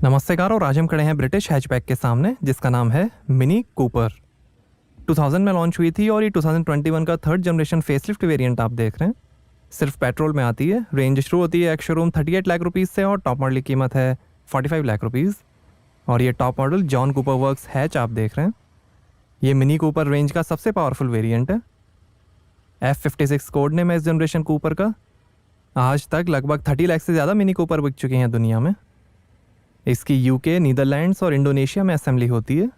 नमस्कार। और आज हम खड़े हैं ब्रिटिश हैचबैक के सामने जिसका नाम है मिनी कूपर। 2000 में लॉन्च हुई थी और ये 2021 का थर्ड जनरेशन फेसलिफ्ट वेरिएंट आप देख रहे हैं। सिर्फ पेट्रोल में आती है। रेंज शुरू होती है एक्स शोरूम 38 लाख रुपीज़ से और टॉप मॉडल की कीमत है 45 लाख रुपीज़। और ये top model John Cooper works hatch आप देख रहे हैं। ये मिनी कूपर रेंज का सबसे पावरफुल वेरिएंट है। F56 कोड नेम है इस जनरेशन कूपर का। आज तक लगभग 30 लाख से ज़्यादा मिनी कूपर बिक चुके हैं दुनिया में। इसकी यूके, नीदरलैंड्स और इंडोनेशिया में असेंबली होती है।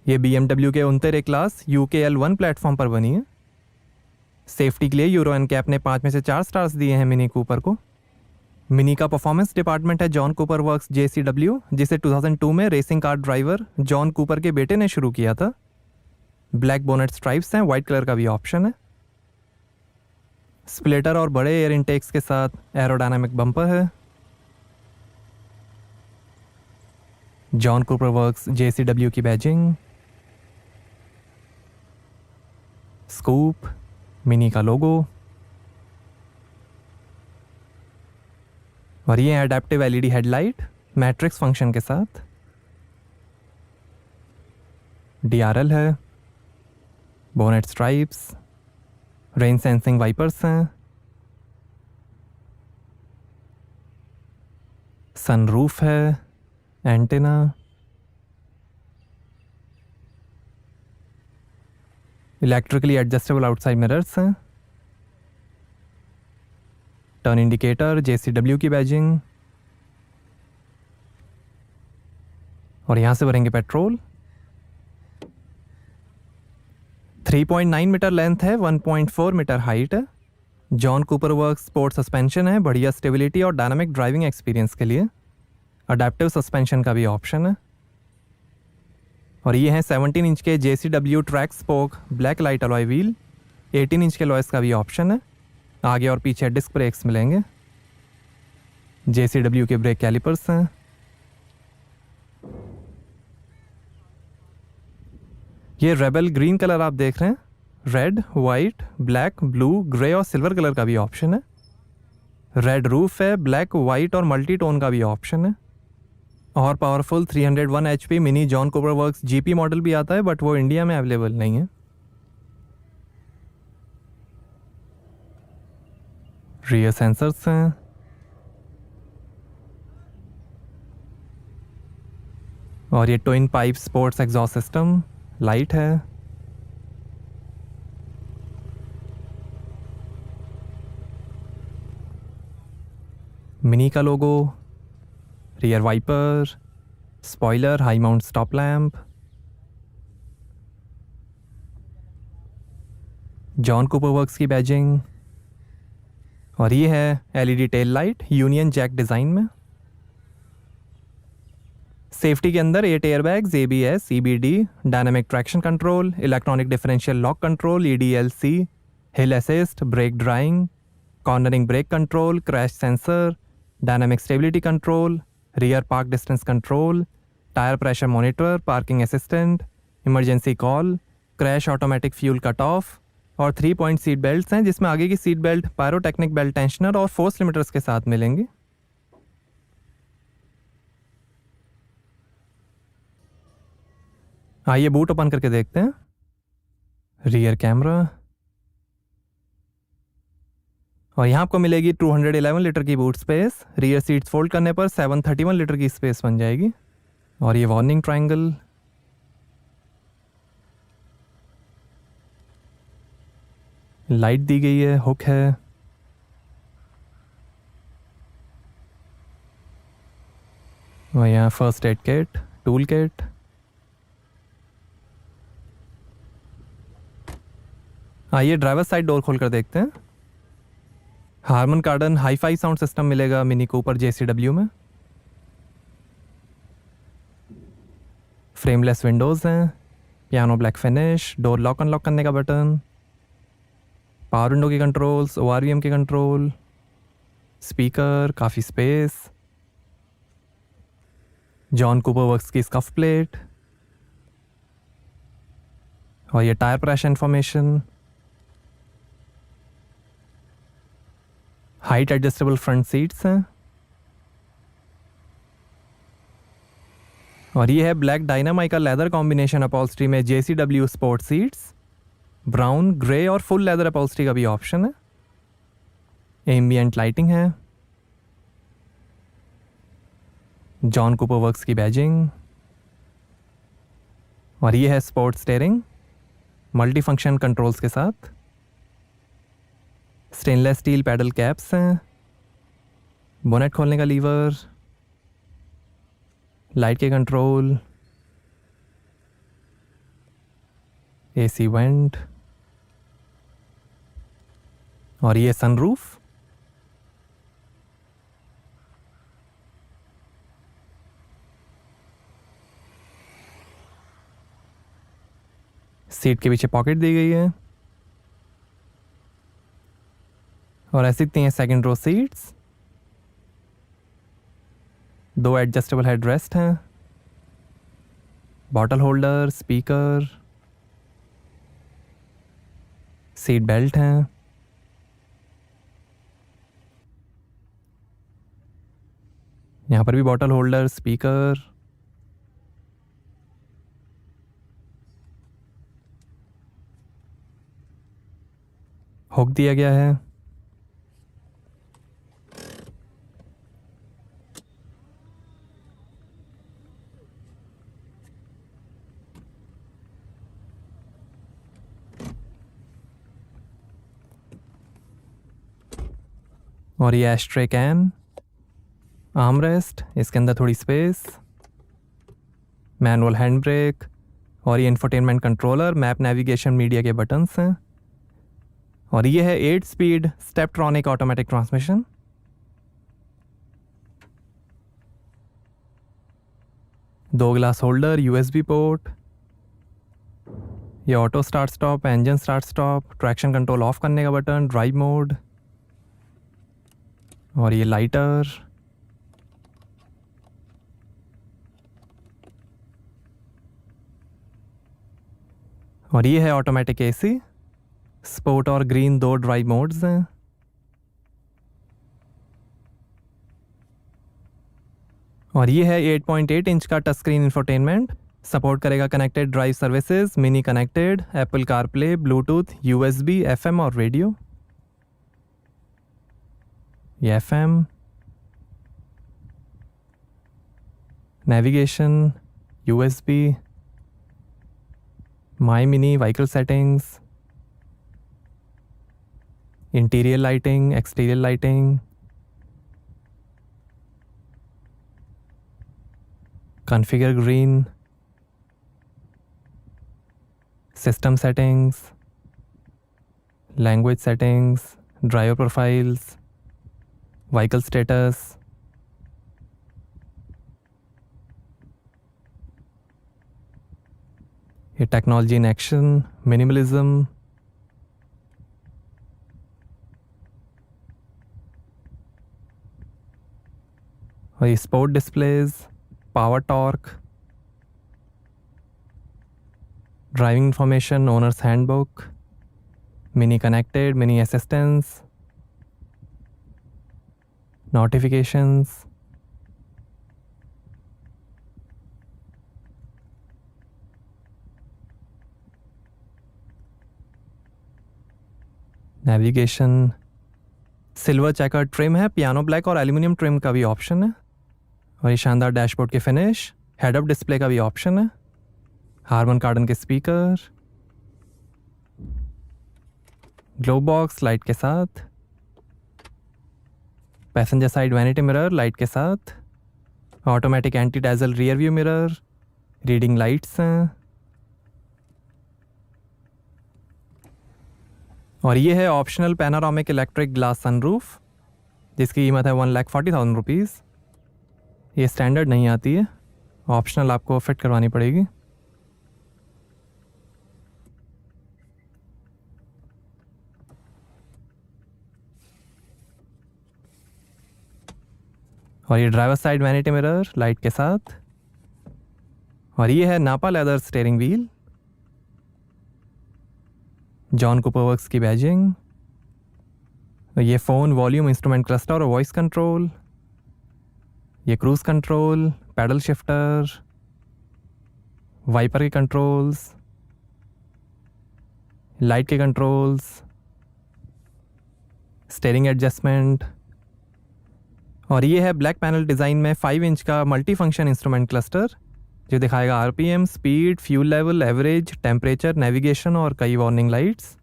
ये BMW के उनतेरे क्लास UKL1 प्लेटफॉर्म पर बनी है। सेफ्टी के लिए यूरो NCAP ने 5 में से 4 स्टार्स दिए हैं मिनी कूपर को। मिनी का परफॉर्मेंस डिपार्टमेंट है जॉन कूपर वर्क्स JCW, जिसे 2002 में racing car driver John Cooper के बेटे ने शुरू किया था। ब्लैक बोनेट स्ट्राइप्स हैं, वाइट कलर का भी ऑप्शन है। स्प्लिटर और बड़े एयर इनटेक्स के साथ एरोडायनामिक बम्पर है। जॉन कूपर वर्क्स JCW की बैजिंग, स्कूप, मिनी का लोगो और ये adaptive LED headlight matrix function के साथ। DRL है, bonnet stripes, rain sensing wipers हैं, सनरूफ है, antenna, electrically adjustable outside mirrors हैं, टर्न इंडिकेटर, JCW की बैजिंग। और यहां से भरेंगे पेट्रोल। 3.9 मीटर लेंथ है, 1.4 मीटर हाइट है। John Cooper works sport suspension है, बढ़िया स्टेबिलिटी और डायनामिक ड्राइविंग एक्सपीरियंस के लिए। अडेप्टिव सस्पेंशन का भी ऑप्शन है। और ये हैं 17 इंच के JCW track spoke black light alloy wheel. 18 inch के लॉयस का भी ऑप्शन है। आगे और पीछे डिस्क ब्रेक्स मिलेंगे। JCW के ब्रेक कैलिपर्स हैं। ये रेबल ग्रीन कलर आप देख रहे हैं। Red, white, black, blue, grey और सिल्वर कलर का भी ऑप्शन है। रेड रूफ है, ब्लैक, वाइट और मल्टी टोन का भी ऑप्शन है। और powerful 301 HP mini John Cooper works GP model भी आता है, बट वो इंडिया में अवेलेबल नहीं है। रियर सेंसर्स हैं। और ये twin pipe sports exhaust system light है। मिनी का logo, rear wiper, spoiler, high mount stop lamp, John Cooper Works की बैजिंग। और ये है LED tail light union jack design में। सेफ्टी के अंदर 8 airbags, ABS, EBD, dynamic traction control, electronic differential lock control, EDLC, hill assist, brake drying, cornering brake control, crash sensor, dynamic stability control, rear park distance control, tyre pressure monitor, parking assistant, emergency call, crash automatic fuel cut off और 3 point seat belts हैं, जिसमें आगे की seat belt pyrotechnic belt tensioner और force limiters के साथ मिलेंगी। आइए बूट ओपन करके देखते हैं। Rear camera. और यहाँ आपको मिलेगी 211 लीटर की boot space. Rear seats fold करने पर 731 लीटर की स्पेस बन जाएगी। और ये वार्निंग ट्रायंगल, लाइट दी गई है, हुक है। और यहाँ first aid kit, tool kit. आइए ड्राइवर साइड डोर खोल कर देखते हैं। Harman Kardon hi fi sound system मिलेगा मिनी कूपर JCW में। फ्रेमलेस विंडोज़ हैं, piano black finish, door lock unlock करने का बटन, पावर विंडो के कंट्रोल्स, ORVM के कंट्रोल, स्पीकर, काफ़ी स्पेस, जॉन कूपर वर्क्स की स्कफ प्लेट। और ये tyre pressure information, height adjustable front seats हैं, और ये है ब्लैक डायनामाइका लेदर कॉम्बिनेशन अपॉल्स्ट्री में JCW sport seats. Brown, grey और फुल लेदर अपॉल्स्ट्री का भी ऑप्शन है। एम्बिएंट लाइटिंग है। जॉन कूपर वर्क्स की बैजिंग। और ये है sport steering multi function controls के साथ। स्टेनलेस स्टील पैडल कैप्स हैं। बोनेट खोलने का लीवर, लाइट के कंट्रोल, AC वेंट और ये सनरूफ। सीट के पीछे पॉकेट दी गई है और ऐसी दिखती हैं second row seats. 2 adjustable head rest हैं। Bottle holder, speaker, seat belt हैं। यहाँ पर भी बॉटल होल्डर, स्पीकर, हुक दिया गया है। और ये एस्ट्रे कैन, आर्मरेस्ट, इसके अंदर थोड़ी स्पेस, मैनुअल हैंड ब्रेक और ये infotainment controller, map, navigation, media के बटन्स हैं। और ये है 8 स्पीड स्टेपट्रॉनिक ऑटोमेटिक ट्रांसमिशन। दो ग्लास होल्डर, USB पोर्ट, ये auto start stop, engine start stop, traction control of करने का बटन, ड्राइव मोड और ये लाइटर। और ये है ऑटोमेटिक AC। स्पोर्ट और ग्रीन 2 ड्राइव मोड्स हैं। और ये है 8.8 इंच का टच स्क्रीन इंफोटेनमेंट। सपोर्ट करेगा connected drive services, Mini connected, Apple CarPlay, Bluetooth, USB, FM और रेडियो। ये FM, navigation, USB, my Mini, vehicle settings, interior lighting, exterior lighting, configure green, system settings, language settings, driver profiles, vehicle status, ये technology in action, minimalism, और ये sport displays, power torque, driving information, owners handbook, mini connected, mini assistance, notifications, navigation, silver checker trim है, piano black और aluminium trim का भी option है। और ये शानदार डैशबोर्ड के फिनिश, हेड अप डिस्प्ले का भी ऑप्शन है, हार्मन कार्डन के स्पीकर, ग्लो बॉक्स लाइट के साथ, passenger side vanity mirror light के साथ, automatic anti dazzle rear view mirror, reading lights हैं। और ये है optional panoramic electric glass sunroof, जिसकी कीमत है 1,40,000 रुपीज़। ये स्टैंडर्ड नहीं आती है, ऑप्शनल आपको फिट करवानी पड़ेगी। और ये driver side vanity mirror light के साथ। और ये है Nappa leather steering wheel, John Cooper Works की बैजिंग। ये फ़ोन, वॉल्यूम, इंस्ट्रूमेंट क्लस्टर और वॉइस कंट्रोल, ये cruise control, paddle shifter, wiper के कंट्रोल्स, लाइट के कंट्रोल्स, स्टीयरिंग एडजस्टमेंट, और ये है ब्लैक पैनल डिज़ाइन में 5 इंच का मल्टी फंक्शन इंस्ट्रूमेंट क्लस्टर जो दिखाएगा RPM, speed, fuel level, average, temperature, navigation और कई वार्निंग लाइट्स।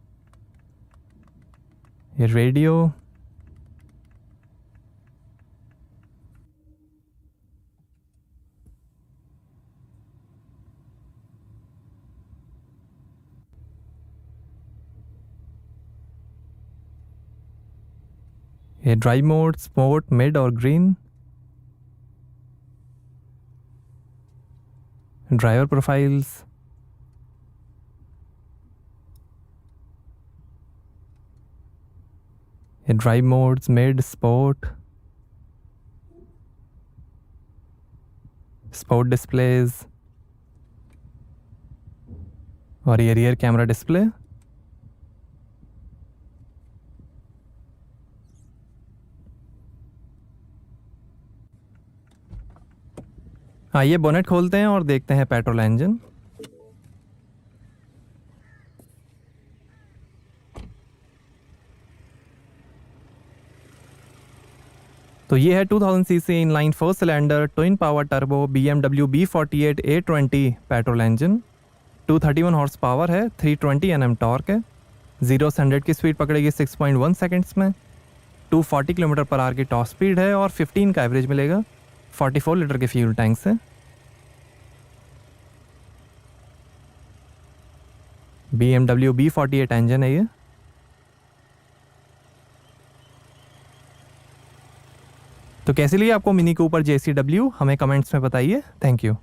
ये रेडियो, ये ड्राइव मोड, स्पोर्ट, मिड और ग्रीन, ड्राइवर प्रोफाइल्स, ये drive modes, mid, sport, sport displays और ये रियर कैमरा डिस्प्ले। आइए बोनेट खोलते हैं और देखते हैं पेट्रोल इंजन। तो ये है 2000 CC inline 4 cylinder twin power turbo BMW B48 A20 petrol engine. 231 horse power है, 320 Nm टॉर्क है, 0 से 100 की स्पीड पकड़ेगी 6.1 सेकेंड्स में, 240 किलोमीटर पर आवर की टॉप स्पीड है और 15 का एवरेज मिलेगा 44 लीटर के फ्यूल टैंक से। BMW B48 इंजन है ये। तो कैसी लगी आपको मिनी कूपर JCW, हमें कमेंट्स में बताइए। Thank you.